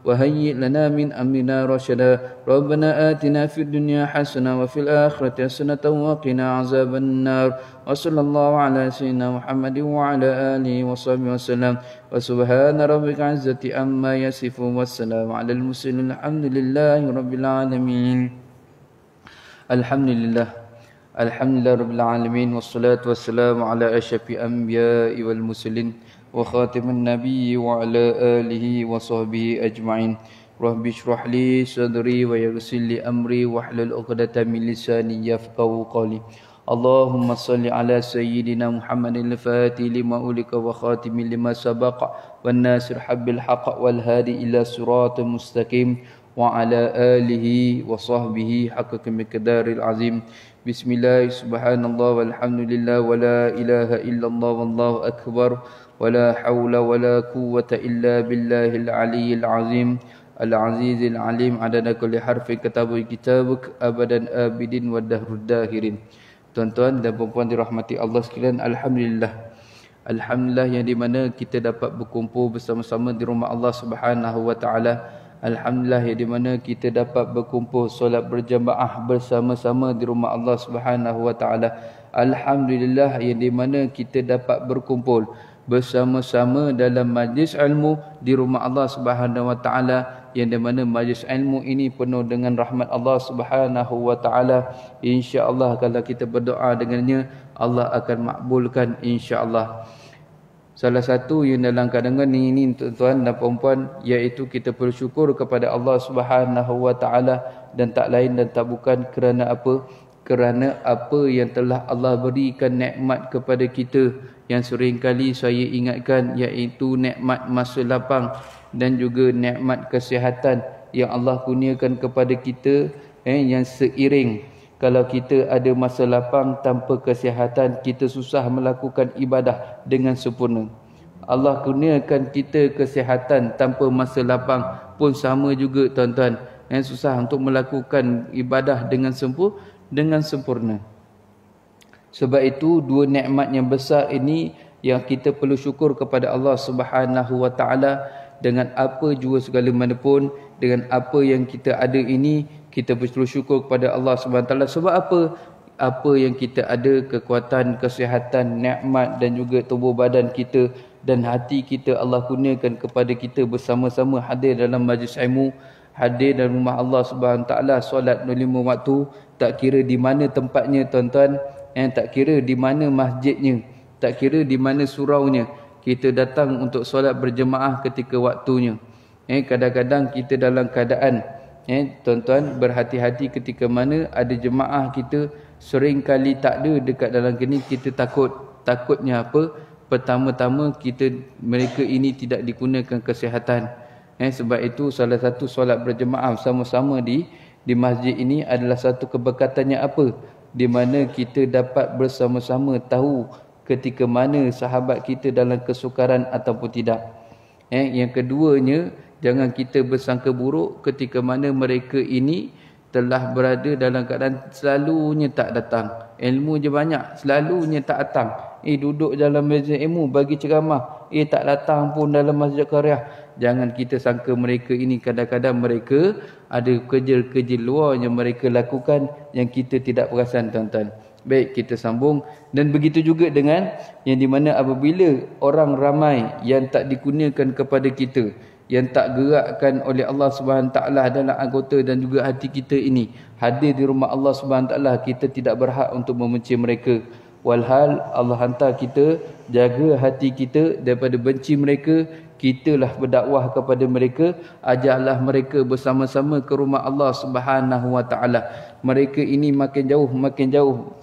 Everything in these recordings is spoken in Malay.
وهيئ لنا من أمرنا رشدا ربنا آتنا في الدنيا حسنة وفي الآخرة حسنة وقنا عذاب النار وصلى الله على سيدنا محمد وعلى آله وصحبه وسلم وسبحان ربك عزة عما يصفون والسلام على المرسلين الحمد لله رب العالمين. Alhamdulillah rabbil alamin wassalatu wassalamu ala asyrafil anbiya'i wal mursalin wa khatimin nabiyyi wa ala alihi wa sahbihi ajma'in. Rabbi shrah li sadri wa yassir li amri wahlul 'uqdatam min lisani yafqahu qawli. Allahumma salli ala sayyidina Muhammadil fatih lima ulika wa khatimin lima sabaqa wan nasir habbil haqq wal hadi ila siratal mustaqim wa ala alihi wa sahbihi haqqa miqdaril azim. Bismillah, subhanallah walhamdulillah wa la ilaha illallah wallahu akbar wa la hawla wa la quwwata illa billahil aliyyil azim al-azizil alim adada kulli harfi katabu kitabuk abadan abidin wa dahrud dahirin. Tuan-tuan dan puan-puan dirahmati Allah sekalian, alhamdulillah yang di mana kita dapat berkumpul bersama-sama di rumah Allah Subhanahu wa taala. Alhamdulillah yang di mana kita dapat berkumpul solat berjamaah bersama-sama di rumah Allah Subhanahu wa taala. Alhamdulillah yang di mana kita dapat berkumpul bersama-sama dalam majlis ilmu di rumah Allah Subhanahu wa taala, yang di mana majlis ilmu ini penuh dengan rahmat Allah Subhanahu wa taala. Insya-Allah kalau kita berdoa dengannya, Allah akan makbulkan insya-Allah. Salah satu yang dalam keadaan ini tuan-tuan dan puan-puan, iaitu kita bersyukur kepada Allah Subhanahu wa taala, dan tak lain dan tak bukan kerana apa? Kerana apa yang telah Allah berikan nikmat kepada kita, yang sering kali saya ingatkan, iaitu nikmat masa lapang dan juga nikmat kesihatan yang Allah kurniakan kepada kita, yang seiring kalau kita ada masa lapang tanpa kesihatan, kita susah melakukan ibadah dengan sempurna. Allah kurniakan kita kesihatan tanpa masa lapang pun sama juga tuan-tuan, susah untuk melakukan ibadah dengan sempurna. Sebab itu dua nikmat yang besar ini yang kita perlu syukur kepada Allah Subhanahu wa taala. Dengan apa jua segala mana pun, dengan apa yang kita ada ini, kita perlu syukur kepada Allah Subhanahu wa taala. Sebab apa? Apa yang kita ada, kekuatan, kesihatan, nikmat dan juga tubuh badan kita dan hati kita, Allah kurniakan kepada kita bersama-sama hadir dalam majlis ilmu, hadir dalam rumah Allah Subhanahu wa taala, solat 5 waktu, tak kira di mana tempatnya tuan-tuan, tak kira di mana masjidnya, tak kira di mana suraunya, kita datang untuk solat berjemaah ketika waktunya. Kadang-kadang kita dalam keadaan tuan-tuan berhati-hati ketika mana ada jemaah kita sering kali tak ada dekat dalam kini, kita takutnya apa? Pertama-tama mereka ini tidak digunakan kesihatan. Sebab itu salah satu solat berjemaah sama-sama di masjid ini adalah satu keberkatannya apa? Di mana kita dapat bersama-sama tahu ketika mana sahabat kita dalam kesukaran ataupun tidak. Yang keduanya, jangan kita bersangka buruk ketika mana mereka ini telah berada dalam keadaan selalunya tak datang. Ilmu je banyak, selalunya tak datang. Duduk dalam majlis ilmu bagi ceramah, tak datang pun dalam masjid qaryah. Jangan kita sangka mereka ini kadang-kadang mereka ada kerja-kerja luar yang mereka lakukan yang kita tidak perasan tuan-tuan. Baik, kita sambung. Dan begitu juga dengan yang di mana apabila orang ramai yang tak dikurniakan kepada kita, yang tak gerakkan oleh Allah Subhanahu taala dalam anggota dan juga hati kita ini, hadir di rumah Allah Subhanahu taala, kita tidak berhak untuk membenci mereka. Walhal Allah hantar kita jaga hati kita daripada benci mereka. Kitalah berdakwah kepada mereka, ajarlah mereka bersama-sama ke rumah Allah Subhanahu wa taala. Mereka ini makin jauh,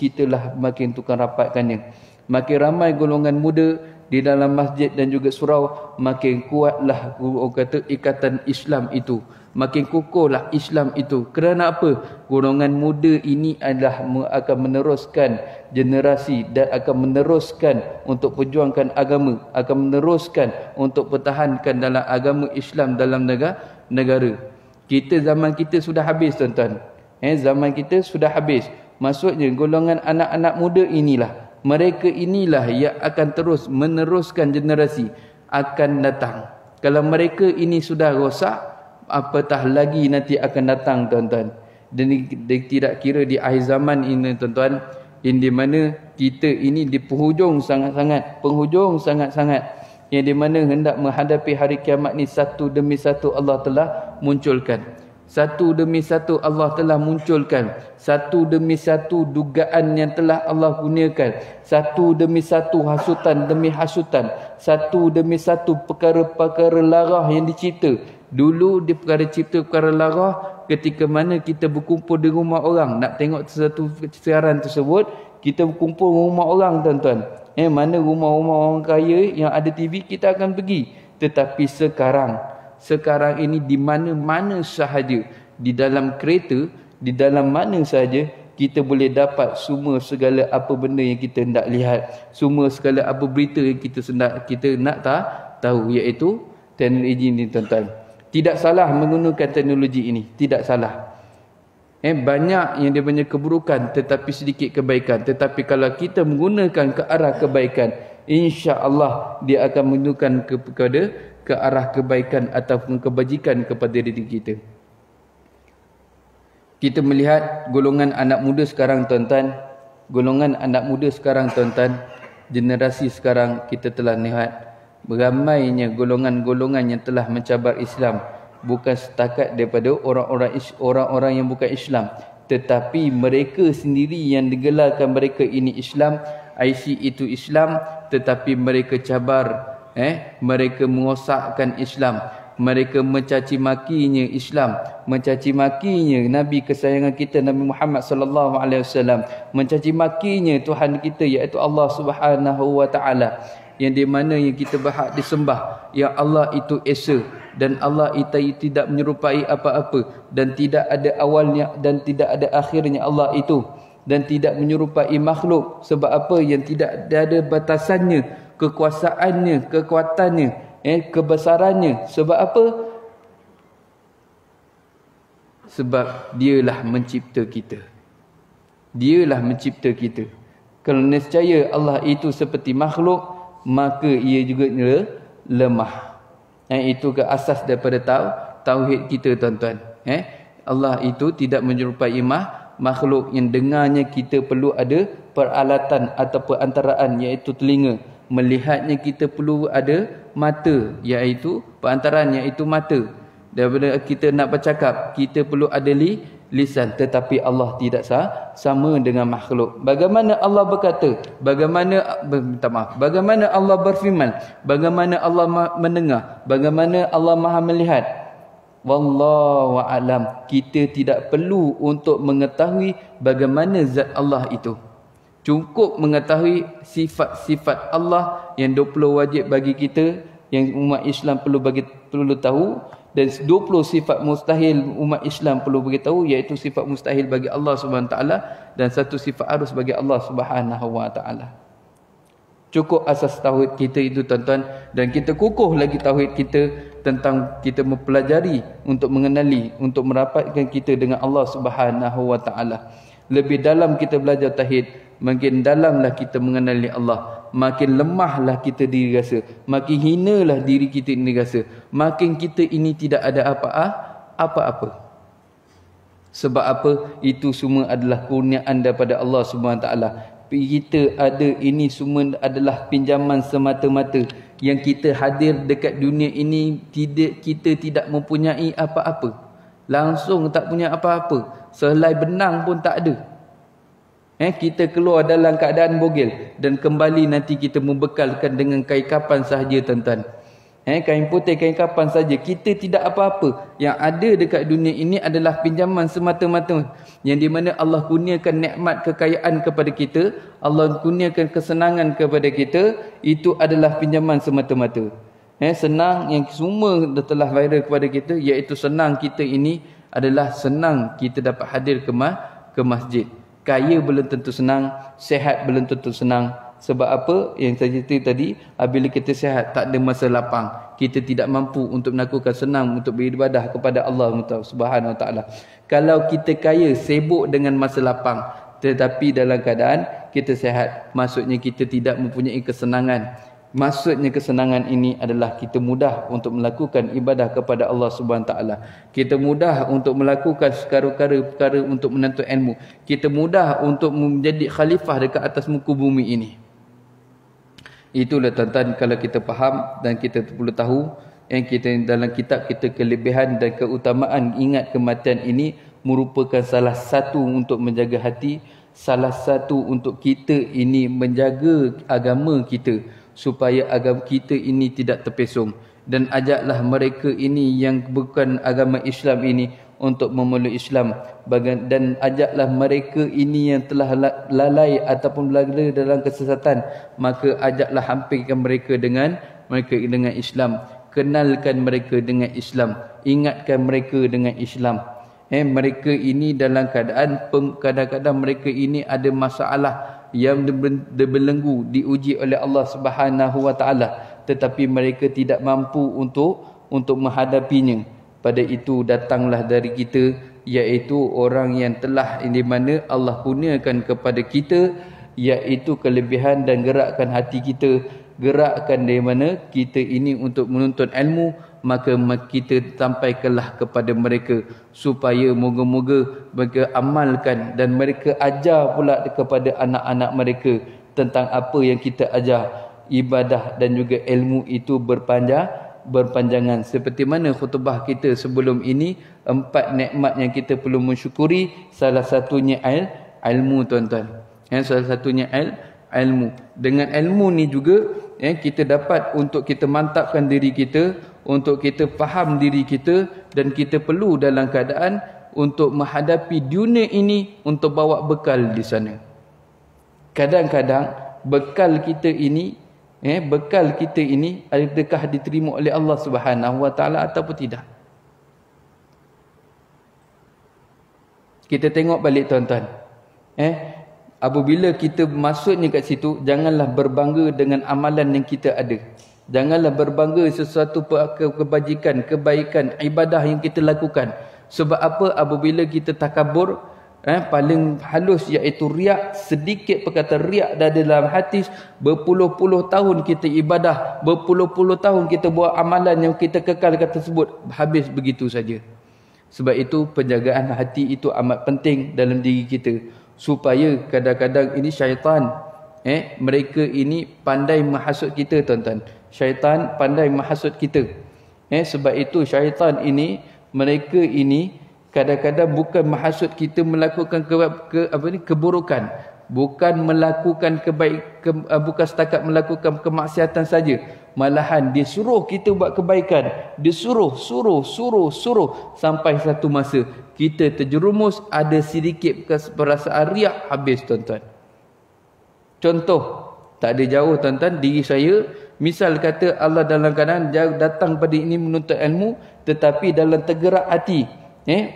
kitalah makin tukar rapatkannya. Makin ramai golongan muda di dalam masjid dan juga surau, makin kuatlah orang kata ikatan Islam itu, makin kukuhlah Islam itu. Kerana apa? Golongan muda ini adalah akan meneruskan generasi dan akan meneruskan untuk perjuangkan agama, akan meneruskan untuk pertahankan dalam agama Islam dalam negara. Zaman kita sudah habis tuan-tuan. Zaman kita sudah habis. Maksudnya golongan anak-anak muda inilah, mereka inilah yang akan terus meneruskan generasi akan datang. Kalau mereka ini sudah rosak, apatah lagi nanti akan datang tuan-tuan. Dan tidak kira di akhir zaman ini tuan-tuan, di mana kita ini di penghujung sangat-sangat, yang di mana hendak menghadapi hari kiamat ni satu demi satu Allah telah munculkan. Satu demi satu Allah telah munculkan. Satu demi satu dugaan yang telah Allah gunakan. Satu demi satu hasutan demi hasutan. Satu demi satu perkara-perkara larah yang dicipta. Dulu di perkara cipta perkara larah, ketika mana kita berkumpul di rumah orang nak tengok sesuatu siaran tersebut, kita berkumpul di rumah orang tuan-tuan. Mana rumah-rumah orang kaya yang ada TV, kita akan pergi. Tetapi sekarang ini di mana-mana sahaja, di dalam kereta, di dalam mana sahaja, kita boleh dapat semua segala apa benda yang kita hendak lihat, semua segala apa berita yang kita nak tahu, iaitu teknologi ini tuan-tuan. Tidak salah menggunakan teknologi ini, tidak salah. Banyak yang dia punya keburukan tetapi sedikit kebaikan. Tetapi kalau kita menggunakan ke arah kebaikan, insya-Allah dia akan menunjukkan ke arah kebaikan ataupun kebajikan kepada diri kita. Kita melihat golongan anak muda sekarang tuan-tuan, generasi sekarang kita telah lihat beramainya golongan-golongan yang telah mencabar Islam. Bukan setakat daripada orang-orang yang bukan Islam, tetapi mereka sendiri yang digelarkan mereka ini Islam, IC itu Islam, tetapi mereka cabar, mereka merosakkan Islam, mereka mencaci makinya Islam, mencaci makinya Nabi kesayangan kita Nabi Muhammad sallallahu alaihi wasallam, mencaci makinya Tuhan kita iaitu Allah Subhanahu wa taala, yang di mana yang kita berhak disembah, yang Allah itu esa dan Allah itu tidak menyerupai apa-apa, dan tidak ada awalnya dan tidak ada akhirnya Allah itu, dan tidak menyerupai makhluk. Sebab apa? Yang tidak ada batasannya, kekuasaannya, kekuatannya, kebesarannya. Sebab apa? Sebab dialah mencipta kita. Kalau nescaya Allah itu seperti makhluk, maka ia juga lemah. Itu ke asas daripada tauhid kita tuan-tuan. Allah itu tidak menyerupai makhluk, yang dengarnya kita perlu ada peralatan atau perantaraan, iaitu telinga. Melihatnya kita perlu ada mata, iaitu perantaraan, iaitu mata. Daripada kita nak bercakap, kita perlu ada lisan. Tetapi Allah tidak sama dengan makhluk. Bagaimana Allah berkata, bagaimana Allah berfirman, bagaimana Allah mendengar, bagaimana Allah Maha melihat. Wallahu a'lam. Kita tidak perlu untuk mengetahui bagaimana zat Allah itu. Cukup mengetahui sifat-sifat Allah yang 20 wajib bagi kita, yang umat Islam perlu tahu, dan 20 sifat mustahil umat Islam perlu beritahu, iaitu sifat mustahil bagi Allah Subhanahu taala dan satu sifat harus bagi Allah Subhanahu wa taala. Cukup asas tauhid kita itu tuan-tuan, dan kita kukuh lagi tauhid kita tentang kita mempelajari untuk mengenali, untuk merapatkan kita dengan Allah Subhanahu wa taala. Lebih dalam kita belajar tauhid, makin dalamlah kita mengenali Allah, makin lemahlah kita diri rasa, makin hinalah diri kita ini rasa, makin kita ini tidak ada apa-apa. Sebab apa? Itu semua adalah kurniaan daripada Allah Subhanahu taala. Kita ada ini semua adalah pinjaman semata-mata. Yang kita hadir dekat dunia ini, kita tidak mempunyai apa-apa. Langsung tak punya apa-apa. Sehelai benang pun tak ada. Kita keluar dalam keadaan bogel, dan kembali nanti kita membekalkan dengan kain kapan sahaja tuan-tuan. Kain putih, kain kapan saja. Kita tidak apa-apa. Yang ada dekat dunia ini adalah pinjaman semata-mata, yang di mana Allah kurniakan nikmat kekayaan kepada kita, Allah kurniakan kesenangan kepada kita. Itu adalah pinjaman semata-mata. Senang yang semua telah viral kepada kita, iaitu senang kita ini adalah senang kita dapat hadir ke masjid. Kaya belum tentu senang, sehat belum tentu senang. Sebab apa? Yang saya cerita tadi, apabila kita sehat, tak ada masa lapang, kita tidak mampu untuk melakukan senang untuk beribadah kepada Allah Subhanahu wa taala. Kalau kita kaya, sibuk dengan masa lapang, tetapi dalam keadaan kita sehat, maksudnya kita tidak mempunyai kesenangan. Maksudnya kesenangan ini adalah kita mudah untuk melakukan ibadah kepada Allah Subhanahu taala. Kita mudah untuk melakukan perkara-perkara untuk menuntut ilmu. Kita mudah untuk menjadi khalifah dekat atas muka bumi ini. Itulah tuan-tuan, kalau kita faham dan kita perlu tahu yang kita dalam kitab kita kelebihan dan keutamaan ingat kematian ini merupakan salah satu untuk menjaga hati, salah satu untuk kita ini menjaga agama kita supaya agama kita ini tidak terpesong. Dan ajaklah mereka ini yang bukan agama Islam ini untuk memeluk Islam, dan ajaklah mereka ini yang telah lalai ataupun berada dalam kesesatan, maka ajaklah hampirkan mereka dengan Islam, kenalkan mereka dengan Islam, ingatkan mereka dengan Islam. Mereka ini dalam keadaan kadang-kadang mereka ini ada masalah yang berbelenggu, diuji oleh Allah Subhanahu wa taala, tetapi mereka tidak mampu untuk menghadapinya. Pada itu datanglah dari kita, iaitu orang yang telah di mana Allah kurniakan kepada kita, iaitu kelebihan dan gerakkan hati kita, gerakkan dari mana kita ini untuk menuntut ilmu, maka kita sampaikanlah kepada mereka supaya moga-moga mereka amalkan dan mereka ajar pula kepada anak-anak mereka tentang apa yang kita ajar. Ibadah dan juga ilmu itu berpanjangan. Seperti mana khutbah kita sebelum ini, 4 nikmat yang kita perlu mensyukuri, salah satunya ilmu tuan-tuan. Salah satunya ilmu. Dengan ilmu ni juga kita dapat untuk kita mantapkan diri kita, untuk kita faham diri kita, dan kita perlu dalam keadaan untuk menghadapi dunia ini untuk bawa bekal di sana. Kadang-kadang bekal kita ini adakah diterima oleh Allah Subhanahu wa taala ataupun tidak? Kita tengok balik tuan-tuan. Apabila kita masuknya kat situ, janganlah berbangga dengan amalan yang kita ada. Janganlah berbangga sesuatu kebajikan, kebaikan, ibadah yang kita lakukan. Sebab apa? Apabila kita takabur, paling halus iaitu riak, sedikit perkataan riak dah dalam hati, berpuluh-puluh tahun kita ibadah, berpuluh-puluh tahun kita buat amalan yang kita kekalkan tersebut, habis begitu saja. Sebab itu penjagaan hati itu amat penting dalam diri kita, supaya kadang-kadang ini syaitan, mereka ini pandai menghasut kita tuan-tuan. Syaitan pandai menghasut kita. Sebab itu syaitan ini, mereka ini kadang-kadang bukan menghasut kita melakukan keburukan, bukan melakukan bukan setakat melakukan kemaksiatan saja, malahan dia suruh kita buat kebaikan, dia suruh sampai satu masa kita terjerumus, ada sedikit perasaan riak, habis tuan-tuan. Contoh, tak ada jauh tuan-tuan, diri saya, misal kata Allah dalam keadaan datang pada ini menuntut ilmu, tetapi dalam tergerak hati,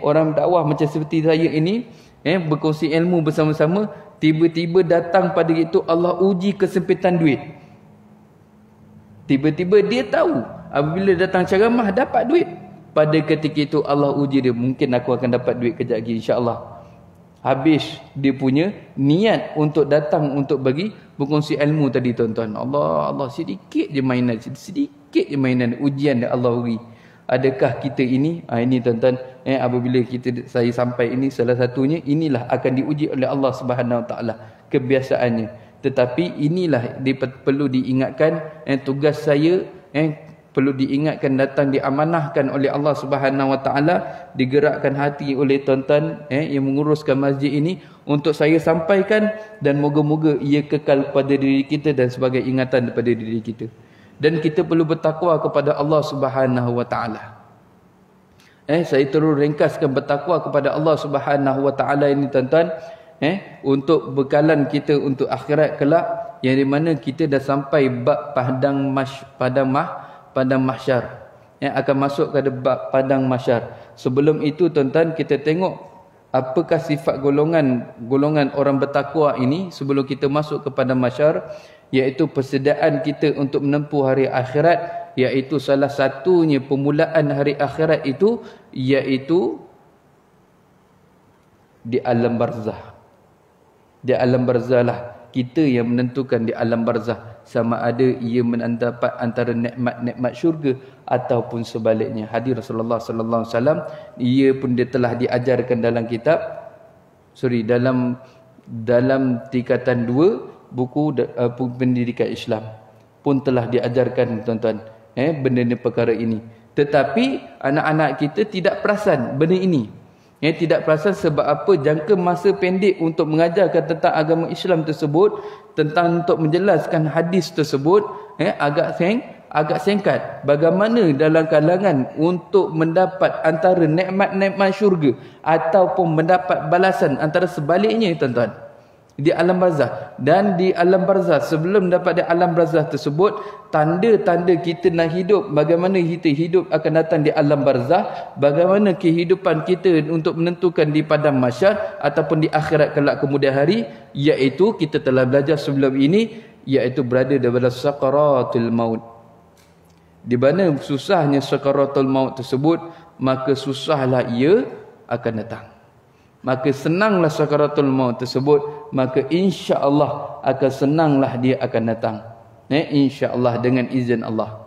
orang dakwah macam seperti saya ini, berkongsi ilmu bersama-sama, tiba-tiba datang pada itu Allah uji kesempitan duit. Tiba-tiba dia tahu apabila datang ceramah dapat duit. Pada ketika itu Allah uji dia, mungkin aku akan dapat duit kejap lagi insya-Allah. Habis dia punya niat untuk datang untuk bagi berkongsi ilmu tadi tuan-tuan. Allah sedikit je mainan ujian yang Allah beri. Adakah kita ini tuan-tuan, apabila saya sampai ini, salah satunya inilah akan diuji oleh Allah Subhanahu Wa Taala, kebiasaannya. Tetapi inilah perlu diingatkan, tugas saya perlu diingatkan, datang diamanahkan oleh Allah Subhanahu Wa Taala, digerakkan hati oleh tuan-tuan yang menguruskan masjid ini untuk saya sampaikan, dan moga-moga ia kekal pada diri kita dan sebagai ingatan kepada diri kita. Dan kita perlu bertakwa kepada Allah Subhanahu Wa Taala. Saya terus ringkaskan bertakwa kepada Allah Subhanahu Wa Taala ini tuan-tuan, untuk bekalan kita untuk akhirat kelak, yang di mana kita dah sampai bab padang mahsyar, akan masuk ke bab padang mahsyar. Sebelum itu tuan-tuan, kita tengok apakah sifat golongan orang bertakwa ini sebelum kita masuk kepada mahsyar, iaitu persediaan kita untuk menempuh hari akhirat, iaitu salah satunya permulaan hari akhirat itu iaitu di alam barzah. Di alam barzah lah kita yang menentukan, di alam barzah. sama ada ia mendapat antara nikmat-nikmat syurga ataupun sebaliknya. Hadis Rasulullah sallallahu alaihi wasallam, ia pun dia telah diajarkan dalam kitab dalam tingkatan 2 buku pendidikan Islam pun telah diajarkan tuan-tuan benda perkara ini. Tetapi anak-anak kita tidak perasan benda ini. Tidak perasan sebab apa? Jangka masa pendek untuk mengajarkan tentang agama Islam tersebut, tentang untuk menjelaskan hadis tersebut agak singkat. Bagaimana dalam kalangan untuk mendapat antara nikmat-nikmat syurga ataupun mendapat balasan antara sebaliknya tuan-tuan, di alam barzah. Dan di alam barzah, sebelum dapat di alam barzah tersebut, tanda-tanda kita nak hidup, bagaimana kita hidup akan datang di alam barzah, bagaimana kehidupan kita untuk menentukan di padang mahsyar ataupun di akhirat kelak kemudian hari, iaitu kita telah belajar sebelum ini, iaitu berada dalam sakaratul maut. Di mana susahnya sakaratul maut tersebut, maka susahlah ia akan datang. Maka senanglah sakaratul maut tersebut, maka insya-Allah akan senanglah dia akan datang. Insya-Allah dengan izin Allah.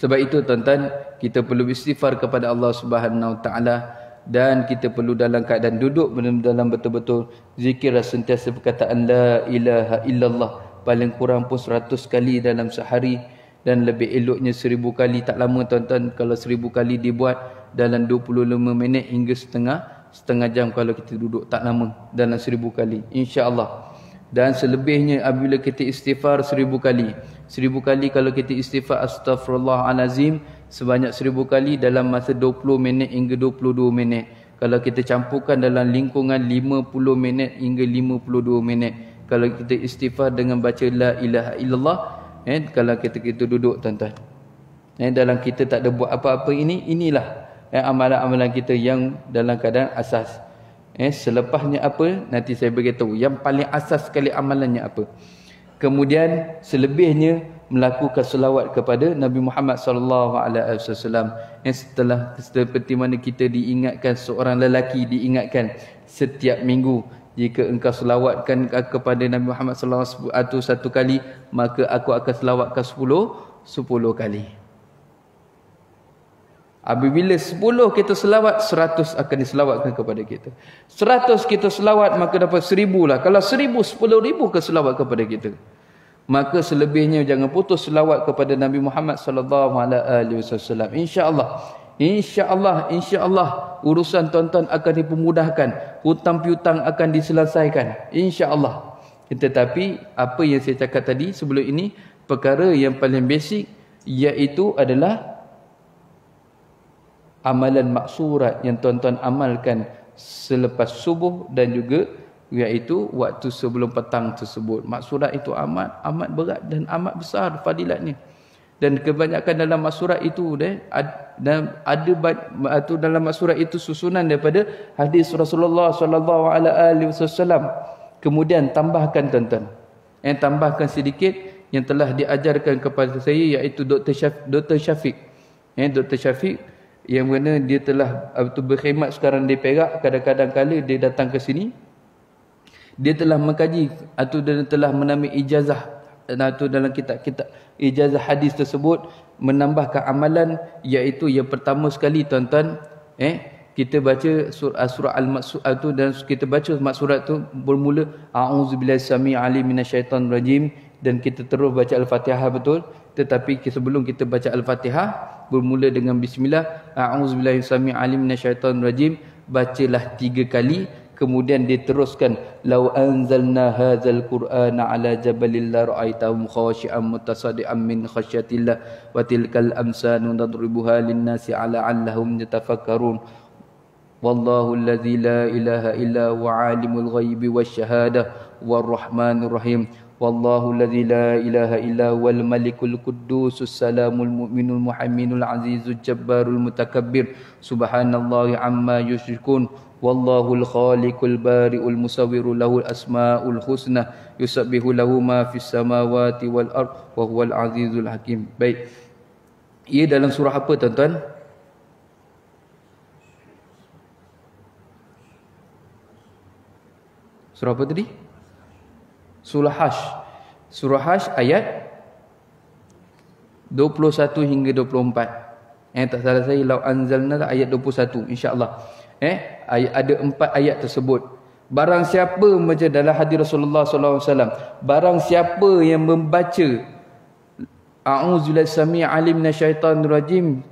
Sebab itu tuan-tuan, kita perlu istighfar kepada Allah Subhanahu Wa Taala, dan kita perlu dalam keadaan duduk dalam betul-betul zikir sentiasa perkataan la ilaha illallah, paling kurang pun 100 kali dalam sehari, dan lebih eloknya 1000 kali. Tak lama tuan-tuan kalau 1000 kali dibuat dalam 25 minit hingga setengah jam kalau kita duduk, tak lama, dalam 1000 kali insya-Allah. Dan selebihnya apabila kita istighfar 1000 kali, 1000 kali kalau kita istighfar astaghfirullahalazim sebanyak 1000 kali dalam masa 20 minit hingga 22 minit. Kalau kita campurkan dalam lingkungan 50 minit hingga 52 minit, kalau kita istighfar dengan baca la ilaha illallah, kalau kita duduk tuan-tuan, dalam kita tak ada buat apa-apa, inilah amalan-amalan kita yang dalam keadaan asas. Selepasnya apa, nanti saya beritahu yang paling asas sekali amalannya apa. Kemudian selebihnya melakukan selawat kepada Nabi Muhammad sallallahu alaihi wasallam. Setelah seperti mana kita diingatkan, seorang lelaki diingatkan setiap minggu, jika engkau selawatkan kepada Nabi Muhammad sallallahu alaihi wasallam satu kali, maka aku akan selawatkan 10 kali. Apabila 10 kita selawat, 100 akan diselawatkan kepada kita. 100 kita selawat, maka dapat 1000 lah. Kalau 1000, 10,000 ke selawat kepada kita. Maka selebihnya jangan putus selawat kepada Nabi Muhammad sallallahu alaihi wasallam. Insya-Allah urusan tuan-tuan akan dipermudahkan, hutang piutang akan diselesaikan, insya-Allah. Tetapi apa yang saya cakap tadi sebelum ini, perkara yang paling basic, iaitu adalah amalan maksurat yang tuan-tuan amalkan selepas subuh dan juga iaitu waktu sebelum petang tersebut. Maksurat itu amat berat dan amat besar fadilatnya. Dan kebanyakan dalam maksurat itu ada dalam maksurat itu susunan daripada hadis Rasulullah sallallahu alaihi wasallam. Kemudian tambahkan tuan-tuan, tambahkan sedikit yang telah diajarkan kepada saya, iaitu Dr. Syafiq. Dr. Syafiq yang mana dia telah berkhidmat sekarang di Perak, kadang-kadang kala dia datang ke sini, dia telah mengkaji atau dia telah menambil ijazah atau dalam kitab-kitab ijazah hadis tersebut, menambahkan amalan, iaitu yang pertama sekali tuan-tuan, kita baca surah Al-Maksud tu, dan kita baca maksurat tu bermula a'udzubillahi samii'il alim minasyaitonir rajim, dan kita terus baca Al-Fatihah betul. Tetapi sebelum kita baca Al-Fatihah, bermula dengan bismillah, a'udzubillahi samii'il alim minasyaitonir rajim, bacalah 3 kali. Kemudian diteruskan, lau anzalna hadzal qur'ana ala jabalin la ra'aitahu khashi'an mutasaddian min khasyatillah wa tilkal amsanu nadribuha lin-nasi 'ala'allahum yatafakkarun. Wallahu allazi la ilaha illa huwa 'alimul ghaibi wasyahadah warrahmanur rahim. Wallahu allazi la ilaha illa huwal malikul quddusus salamul mu'minul muhaiminul azizul jabbarul mutakabbir. Subhanallahi amma yusyrikun. Wallahul khaliqul bari'ul musawwiru lahul asmaul husna yusabbihu lahu ma fis samawati wal ard wa huwal azizul hakim. Baik. Ia dalam surah apa tuan-tuan? Surah apa tadi? Surah Hash. Surah Hajj ayat 21 hingga 24. Tak salah saya, lau anzalna ayat 21 insya-Allah. Ada 4 ayat tersebut. Barang siapa membaca dalam hadis Rasulullah sallallahu alaihi wasallam, barang siapa yang membaca a'udzubillahi samii'il alim minasyaitonir rajim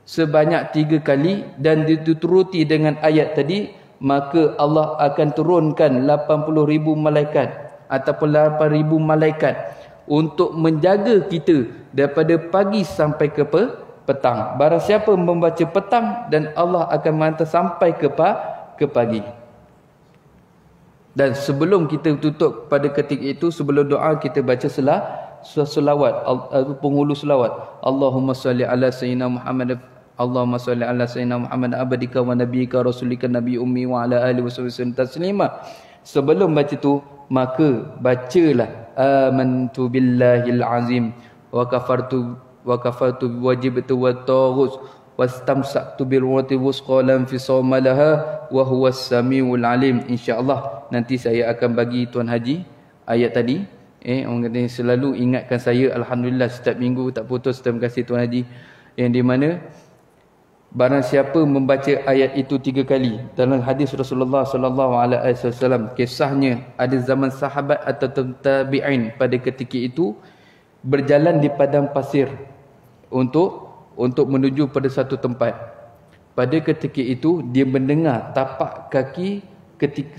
sebanyak 3 kali dan dituruti dengan ayat tadi, maka Allah akan turunkan 80,000 malaikat ataupun 8,000 malaikat untuk menjaga kita daripada pagi sampai ke petang. Barang siapa membaca petang, dan Allah akan menghantar sampai ke pagi. Dan sebelum kita tutup pada ketika itu, sebelum doa kita baca selawat, penghulu selawat. Allahumma salli ala sayyidina Muhammad, Allahumma salli ala sayyidina Muhammad abadika wa nabiyyika rasulika nabi ummi wa ala alihi wasallam taslima. Sebelum baca tu, maka bacalah amantu billahil azim wa kafartu wajibtu wa taghus wastamsaktu bil urwatil wusqa lam fisama laha wa huwas samiul alim. Insya-Allah nanti saya akan bagi Tuan Haji ayat tadi. Orang kata selalu ingatkan saya, alhamdulillah setiap minggu tak putus. Terima kasih Tuan Haji. Yang di mana barang siapa membaca ayat itu 3 kali, dalam hadis Rasulullah sallallahu alaihi wasallam, kisahnya ada zaman sahabat atau tabi'in pada ketika itu berjalan di padang pasir untuk menuju pada satu tempat. Pada ketika itu dia mendengar tapak kaki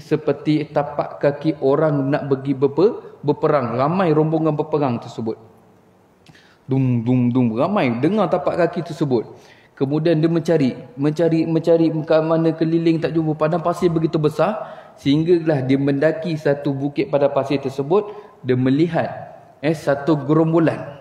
seperti tapak kaki orang nak pergi berperang. Ramai rombongan berperang tersebut. Dum dum dum, ramai dengar tapak kaki tersebut. Kemudian dia mencari ke mana keliling tak jumpa. Padang pasir begitu besar sehinggalah dia mendaki satu bukit pada pasir tersebut. Dia melihat satu gerombolan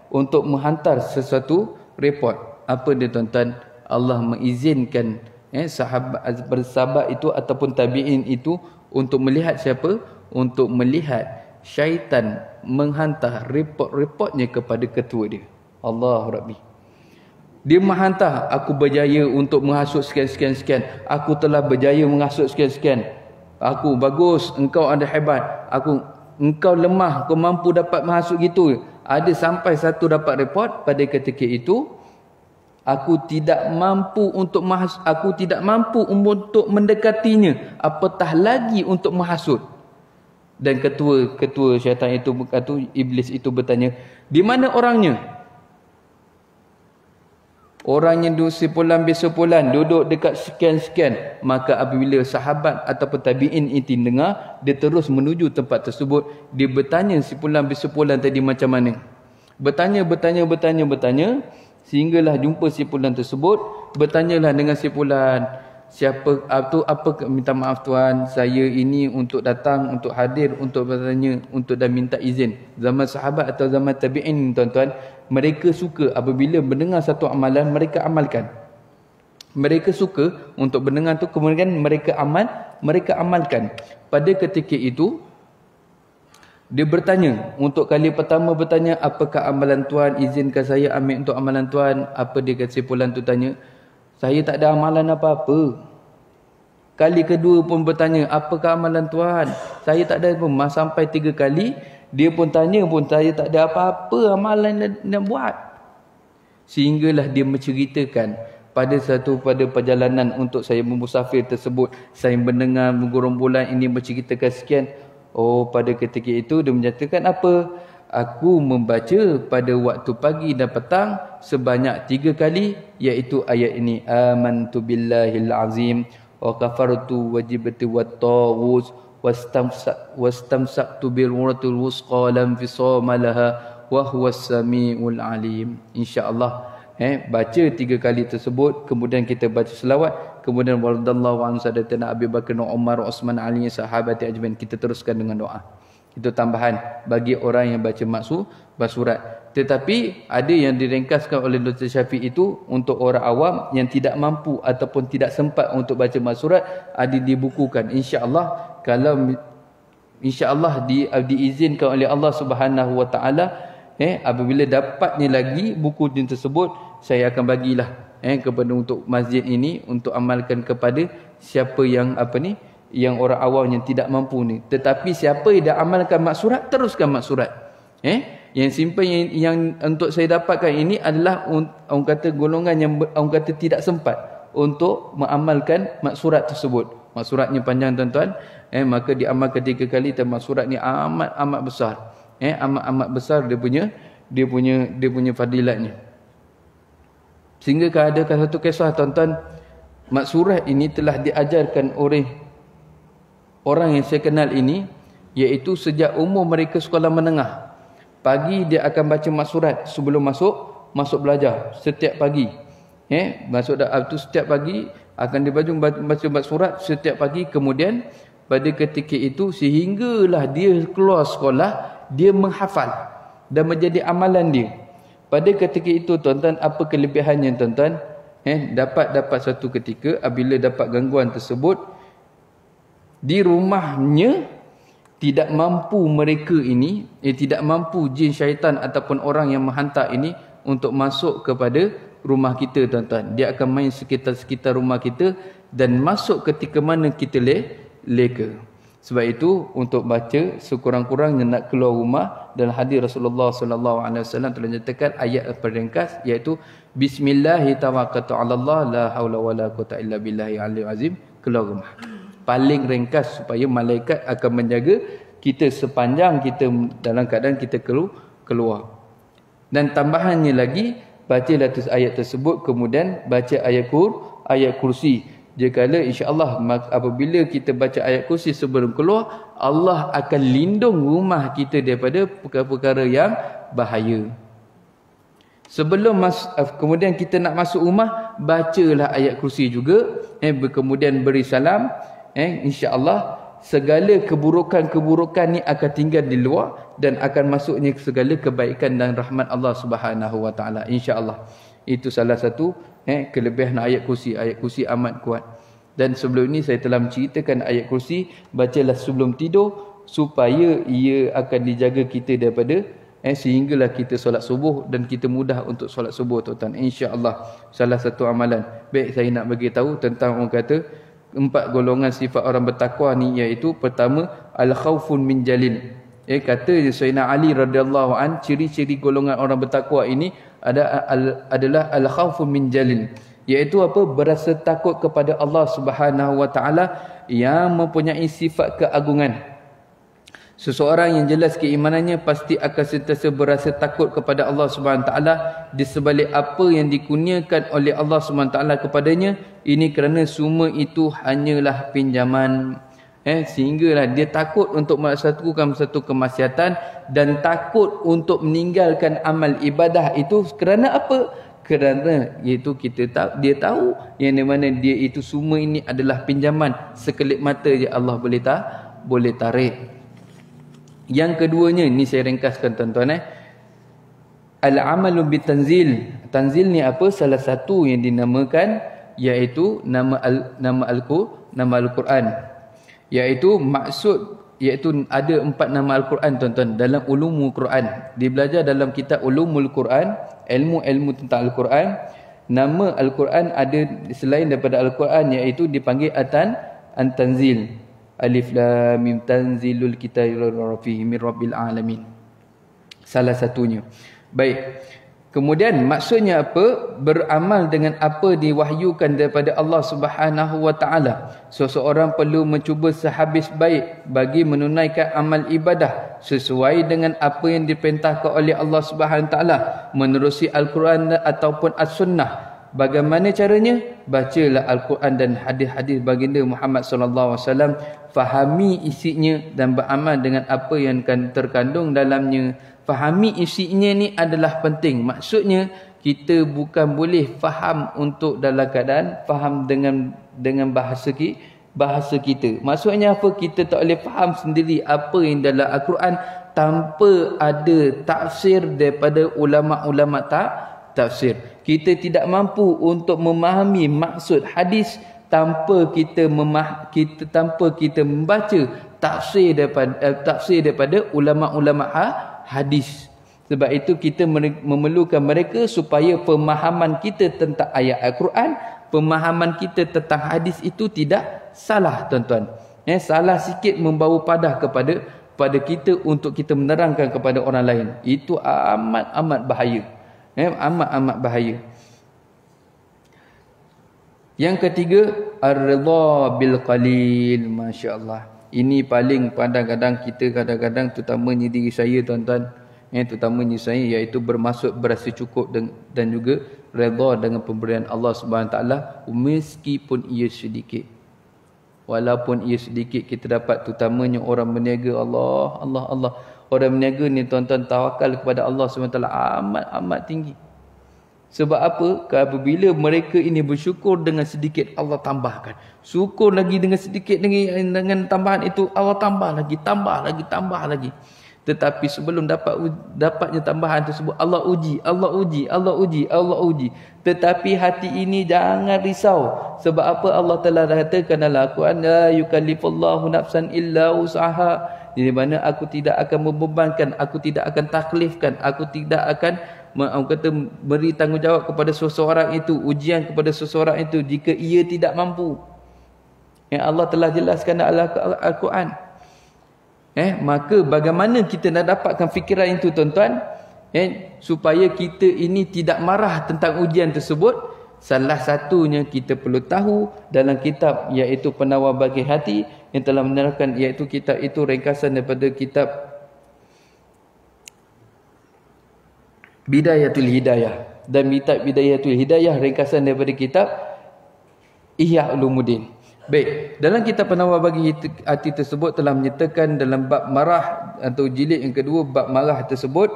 untuk menghantar sesuatu report. Apa dia tuan-tuan? Allah mengizinkan sahabat itu ataupun tabi'in itu untuk melihat siapa? Untuk melihat syaitan menghantar report-reportnya kepada ketua dia. Allah Rabbi. Dia menghantar, aku berjaya untuk menghasut sekian-sekian. Aku telah berjaya menghasut sekian-sekian. Aku bagus, engkau ada hebat. Engkau lemah, kau mampu dapat menghasut gitu. Ada sampai satu dapat report pada ketika itu, aku tidak mampu untuk mendekatinya, apatah lagi untuk menghasut. Dan ketua syaitan itu berkata, iblis itu bertanya, di mana orangnya? Orangnya sepulan duduk dekat sekian-sekian. Maka apabila sahabat ataupun tabi'in itu dengar, dia terus menuju tempat tersebut. Dia bertanya sepulan tadi macam mana. Bertanya, sehinggalah jumpa sepulan tersebut. Bertanyalah dengan sepulan, siapa tu, apa, minta maaf tuan, saya ini untuk datang, untuk hadir, untuk bertanya, untuk dan minta izin. Zaman sahabat atau zaman tabi'in tuan-tuan, mereka suka apabila mendengar satu amalan, mereka amalkan. Mereka suka untuk mendengar tu, kemudian mereka amalkan. Pada ketika itu dia bertanya, untuk kali pertama bertanya, apakah amalan tuan, izinkan saya ambil untuk amalan tuan. Apa dia kata sepulan tu tanya? Saya tak ada amalan apa-apa. Kali kedua pun bertanya, apakah amalan tuan? Saya tak ada pun. Sampai 3 kali dia pun tanya pun, saya tak ada apa-apa amalan nak buat. Sehinggalah dia menceritakan pada perjalanan untuk saya bermusafir tersebut, saya mendengar gerombolan ini menceritakan sekian. Oh, pada ketika itu dia menyatakan apa? Aku membaca pada waktu pagi dan petang sebanyak 3 kali, iaitu ayat ini, amantu billahil azim wa kafartu wajibati wat taghus wastamsaktu bil urwatil wusqa lam fisama laha wa huwas samiul alim. Insya-Allah baca 3 kali tersebut, kemudian kita baca selawat, kemudian waradallahu an sadatina Abi Bakar, Umar, Uthman, Ali, sahabat ajmain. Kita teruskan dengan doa. Itu tambahan bagi orang yang baca basurat. Tetapi ada yang diringkaskan oleh Dr. Syafiq itu untuk orang awam yang tidak mampu ataupun tidak sempat untuk baca basurat, ada dibukukan. Insya-Allah, kalau insya-Allah diizinkan oleh Allah Subhanahu Wa Taala, apabila dapatnya lagi buku tersebut, saya akan bagilah kepada untuk masjid ini untuk amalkan kepada siapa yang yang orang awam yang tidak mampu ni. Tetapi siapa yang dah amalkan maksurat, teruskan maksurat. Yang simple yang untuk saya dapatkan ini adalah orang kata golongan yang orang kata tidak sempat untuk mengamalkan maksurat tersebut. Maksuratnya panjang tuan-tuan, maka diamalkan 3 kali, dan maksurat ni amat besar. Amat besar dia punya fadilatnya. Sehingga ada satu kisah tuan-tuan, maksurat ini telah diajarkan oleh orang yang saya kenal ini, iaitu sejak umur mereka sekolah menengah. Pagi dia akan baca maksurat sebelum masuk belajar setiap pagi. Masuk tu setiap pagi akan baca maksurat setiap pagi. Kemudian pada ketika itu sehinggalah dia keluar sekolah, dia menghafal dan menjadi amalan dia. Pada ketika itu tuan-tuan, apa kelebihannya tuan-tuan? Dapat satu ketika apabila dapat gangguan tersebut di rumahnya, tidak mampu mereka ini, tidak mampu jin syaitan ataupun orang yang menghantar ini untuk masuk kepada rumah kita tuan-tuan. Dia akan main sekitar rumah kita dan masuk ketika mana kita leka. Sebab itu untuk baca sekurang-kurangnya nak keluar rumah, dan hadis Rasulullah sallallahu alaihi wasallam telah nyatakan ayat peringkas, iaitu Bismillahirrahmanirrahim, la haula wala quwata illa billahi aliyil azim, keluar rumah. Paling ringkas supaya malaikat akan menjaga kita sepanjang kita dalam keadaan kita keluar. Dan tambahannya lagi, bacalah ayat tersebut, kemudian baca ayat kursi. Jikalau insya-Allah apabila kita baca ayat kursi sebelum keluar, Allah akan lindung rumah kita daripada perkara-perkara yang bahaya. Sebelum kemudian kita nak masuk rumah, bacalah ayat kursi juga, kemudian beri salam. InsyaAllah segala keburukan-keburukan ni akan tinggal di luar, dan akan masuknya segala kebaikan dan rahmat Allah Subhanahu Wa Taala. InsyaAllah itu salah satu kelebihan ayat kursi. Ayat kursi amat kuat. Dan sebelum ini saya telah menceritakan ayat kursi, bacalah sebelum tidur supaya ia akan dijaga kita daripada sehinggalah kita solat subuh, dan kita mudah untuk solat subuh tuan-tuan. InsyaAllah salah satu amalan. Baik, saya nak bagi tahu tentang orang kata 4 golongan sifat orang bertakwa ni, iaitu pertama al-khaufun min jalil. Kata Sayyidina Ali radhiyallahu an, ciri-ciri golongan orang bertakwa ini adalah al-khaufun min jalil, iaitu apa? Berasa takut kepada Allah Subhanahu Wa Taala yang mempunyai sifat keagungan. Seseorang yang jelas keimanannya pasti akan sentiasa berasa takut kepada Allah Subhanahu Wa Taala di sebalik apa yang dikurniakan oleh Allah Subhanahu Wa Taala kepadanya. Ini kerana semua itu hanyalah pinjaman. Sehinggalah dia takut untuk melaksanakan satu kemaksiatan, dan takut untuk meninggalkan amal ibadah itu kerana apa? Kerana iaitu dia tahu yang di mana dia itu semua ini adalah pinjaman, sekelip mata je Allah boleh tarik. Yang keduanya, ni saya ringkaskan tuan-tuan, al-amalu bitanzil. Tanzil ni apa? Salah satu yang dinamakan iaitu nama Al-Quran. Iaitu maksud, iaitu ada 4 nama Al-Quran tuan-tuan dalam ulumul Quran. Dia belajar dalam kitab ulumul Quran, ilmu-ilmu tentang Al-Quran. Nama Al-Quran ada selain daripada Al-Quran, iaitu dipanggil At-Tanzil. Alif Lam Mim tanzilul kitabi fihi min rabbil alamin. Salah satunya. Baik. Kemudian maksudnya apa? Beramal dengan apa diwahyukan daripada Allah Subhanahu Wa Taala. Seseorang perlu mencuba sehabis baik bagi menunaikan amal ibadah sesuai dengan apa yang diperintahkan oleh Allah Subhanahu Wa Taala, menerusi Al-Quran ataupun As-Sunnah. Bagaimana caranya? Bacalah Al-Quran dan hadis-hadis baginda Muhammad sallallahu alaihi wasallam, fahami isinya dan beramal dengan apa yang terkandung dalamnya. Fahami isinya ni adalah penting. Maksudnya kita bukan boleh faham untuk dalam keadaan faham dengan bahasa kita. Maksudnya apa? Kita tak boleh faham sendiri apa yang dalam Al-Quran tanpa ada tafsir daripada ulama-ulama tafsir. Kita tidak mampu untuk memahami maksud hadis tanpa kita membaca tafsir daripada ulama-ulama hadis. Sebab itu kita memerlukan mereka supaya pemahaman kita tentang ayat Al-Quran, pemahaman kita tentang hadis itu tidak salah tuan-tuan. Salah sikit membawa padah kepada kita untuk kita menerangkan kepada orang lain. Itu amat bahaya. Amat bahaya. Yang ketiga, ar-ridha bil qalil. Masya-Allah. Ini paling kadang-kadang kita terutamanya diri saya tuan-tuan, terutamanya saya, iaitu bermaksud berasa cukup dan juga redha dengan pemberian Allah Subhanahu taala meskipun ia sedikit. Walaupun ia sedikit kita dapat, terutamanya orang berniaga, Allah. Orang berniaga ni tuan-tuan tawakal kepada Allah Subhanahu taala amat tinggi. Sebab apa? Apabila mereka ini bersyukur dengan sedikit, Allah tambahkan. Syukur lagi dengan sedikit, dengan tambahan itu, Allah tambah lagi. Tetapi sebelum dapatnya tambahan tersebut, Allah uji. Tetapi hati ini jangan risau. Sebab apa? Allah telah katakan dalam Al-Quran, la yukallifullahu nafsan illa usaha. Di mana aku tidak akan membebankan, aku tidak akan taklifkan, aku tidak akan beri tanggungjawab kepada seseorang itu, ujian kepada seseorang itu jika ia tidak mampu. Allah telah jelaskan dalam Al-Quran. Maka bagaimana kita nak dapatkan fikiran itu tuan-tuan, supaya kita ini tidak marah tentang ujian tersebut? Salah satunya kita perlu tahu dalam kitab, iaitu Penawar Bagi Hati, yang telah menerangkan, iaitu kitab itu ringkasan daripada kitab Bidayatul Hidayah, dan kitab Bidayatul Hidayah ringkasan daripada kitab Ihya Ulumuddin. Baik, dalam kitab Penawar Bagi Hati tersebut telah menyertakan dalam bab marah atau jilid yang kedua, bab marah tersebut,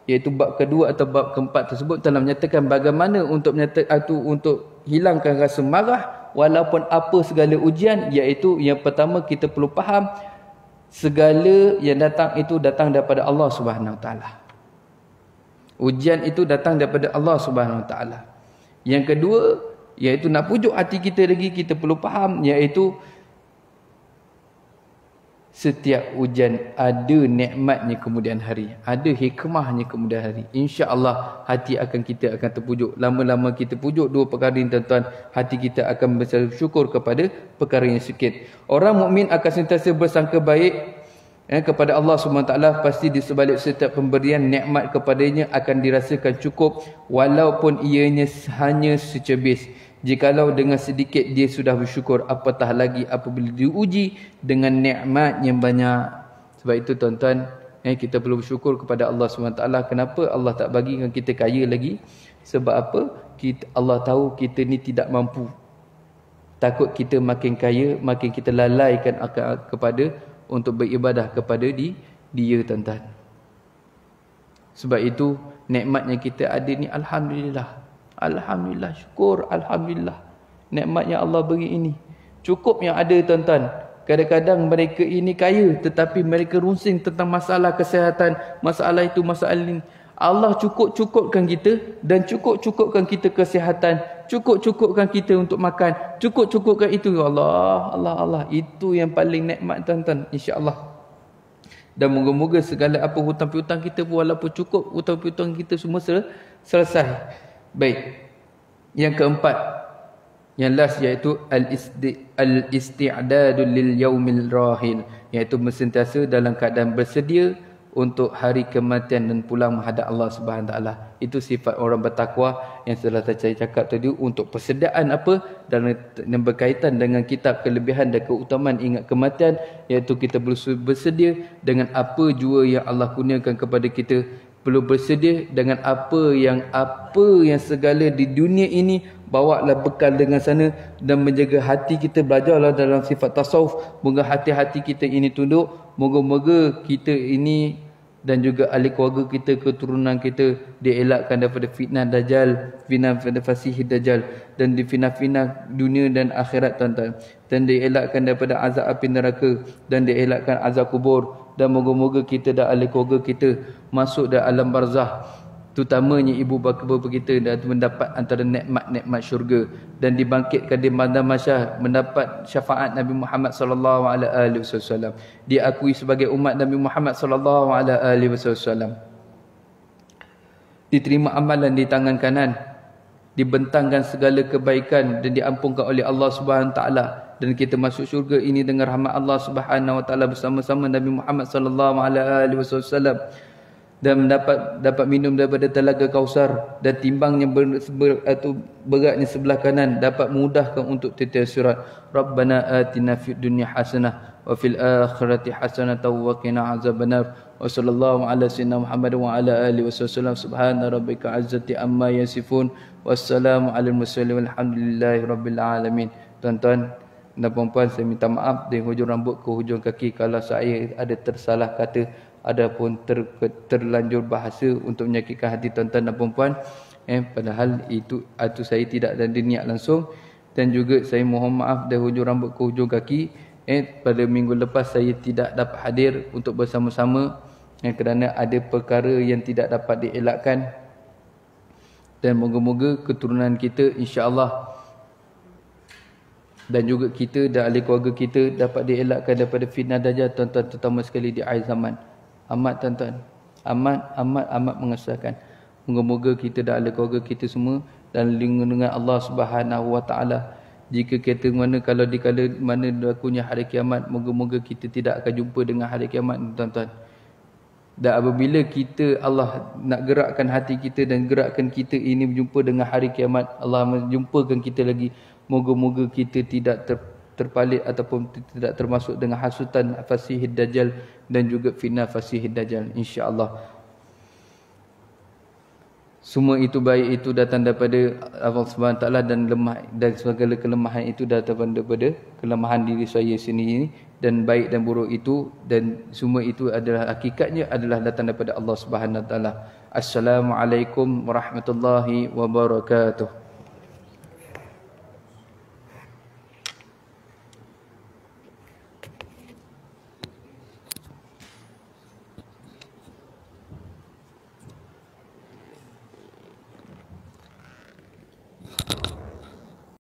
iaitu bab kedua atau bab keempat tersebut telah menyatakan bagaimana untuk untuk hilangkan rasa marah walaupun apa segala ujian. Iaitu yang pertama, kita perlu faham segala yang datang itu datang daripada Allah Subhanahu Wa Taala. Ujian itu datang daripada Allah Subhanahu Wa Taala. Yang kedua, iaitu nak pujuk hati kita lagi, kita perlu faham, iaitu setiap ujian ada nikmatnya kemudian hari, ada hikmahnya kemudian hari. InsyaAllah hati kita akan terpujuk. Lama-lama kita pujuk dua perkara ini tuan-tuan, hati kita akan bersyukur kepada perkara yang sikit. Orang mukmin akan sentiasa bersangka baik kepada Allah SWT. Pasti di sebalik setiap pemberian nikmat kepadanya akan dirasakan cukup, walaupun ianya hanya secebis. Jikalau dengan sedikit dia sudah bersyukur, apatah lagi apabila diuji dengan nikmat yang banyak. Sebab itu tuan-tuan, kita perlu bersyukur kepada Allah SWT. Kenapa Allah tak bagikan kita kaya lagi? Sebab apa? Allah tahu kita ni tidak mampu. Takut kita makin kaya, makin kita lalaikan kepada untuk beribadah kepada dia tuan-tuan. Sebab itu nikmat yang kita ada ni, Alhamdulillah, syukur, Alhamdulillah. Nikmat yang Allah beri ini cukup yang ada tuan-tuan. Kadang-kadang mereka ini kaya tetapi mereka rusing tentang masalah kesihatan, masalah itu, masalah ini. Allah cukup-cukupkan kita, dan cukup-cukupkan kita kesihatan, cukup-cukupkan kita untuk makan, cukup-cukupkan itu. Allah, itu yang paling nikmat tuan-tuan, insya-Allah. Dan moga-moga segala apa hutang piutang kita pun, walaupun cukup hutang piutang kita semua selesai. Baik. Yang keempat, yang last, iaitu al-isti'dadu lil yaumil rahil, iaitu bersentiasa dalam keadaan bersedia untuk hari kematian dan pulang menghadap Allah Subhanahu taala. Itu sifat orang bertakwa yang telah saya cakap tadi. Untuk persediaan apa dan berkaitan dengan kitab kelebihan dan keutamaan ingat kematian, iaitu kita bersedia dengan apa jua yang Allah kurniakan kepada kita. Perlu bersedia dengan apa yang segala di dunia ini, bawalah bekal dengan sana, dan menjaga hati kita. Belajarlah dalam sifat tasawuf, moga hati-hati kita ini tunduk. Moga-moga kita ini dan juga ahli keluarga kita, keturunan kita dielakkan daripada fitnah dajjal, fitnah fasih dajjal, dan di fitnah dunia dan akhirat tuan-tuan, dan dielakkan daripada azab api neraka, dan dielakkan azab kubur. Dan moga-moga kita dan ahli keluarga kita masuk dalam alam barzah, terutamanya ibu bapa kita, dan mendapat antara nikmat-nikmat syurga, dan dibangkitkan di padang mahsyar mendapat syafaat Nabi Muhammad sallallahu alaihi wasallam, diakui sebagai umat Nabi Muhammad sallallahu alaihi wasallam, diterima amalan di tangan kanan, dibentangkan segala kebaikan dan diampunkan oleh Allah Subhanahu taala, dan kita masuk syurga ini dengan rahmat Allah Subhanahu wa taala bersama-sama Nabi Muhammad sallallahu alaihi wasallam, dan dapat minum daripada telaga Kausar, dan timbangnya beratnya sebelah kanan, dapat memudahkan untuk titian surat. Rabbana atina fid dunya hasanah wa fil akhirati hasanah wa qina azabannar. Wa sallallahu ala sayyidina Muhammad wa ala alihi wasallam. Subhana rabbika izzati amma yasifun, wassalamu alal mursalin walhamdulillahi rabbil alamin. Tuan-tuan dan puan-puan, saya minta maaf dari hujung rambut ke hujung kaki kalau saya ada tersalah kata, adapun terlanjur bahasa untuk menyakitkan hati tuan-tuan dan puan-puan. Padahal itu saya tidak ada niat langsung. Dan juga saya mohon maaf dari hujung rambut ke hujung kaki. Pada minggu lepas saya tidak dapat hadir untuk bersama-sama kerana ada perkara yang tidak dapat dielakkan. Dan moga-moga keturunan kita insya-Allah dan juga kita dan ahli keluarga kita dapat dielakkan daripada fitnah dajjal, tuan-tuan, terutama sekali di akhir zaman. Amat tuan-tuan, amat mengesahkan. Moga-moga kita dan ahli keluarga kita semua dan lindungan Allah Subhanahu wa taala. Jika kita kalau dikala mana berlakunya hari kiamat, moga-moga kita tidak akan jumpa dengan hari kiamat, tuan-tuan. Dan apabila kita, Allah nak gerakkan hati kita dan gerakkan kita ini berjumpa dengan hari kiamat, Allah menjumpakan kita lagi. Moga-moga kita tidak terpalit ataupun tidak termasuk dengan hasutan Fasihid Dajjal dan juga fitnah Fasihid Dajjal, insya-Allah. Semua itu baik itu datang daripada Allah Subhanahu Wa Taala, dan lemah dan segala kelemahan itu datang daripada kelemahan diri saya sendiri, dan baik dan buruk itu dan semua itu adalah hakikatnya adalah datang daripada Allah Subhanahu Wa Taala. Assalamualaikum warahmatullahi wabarakatuh.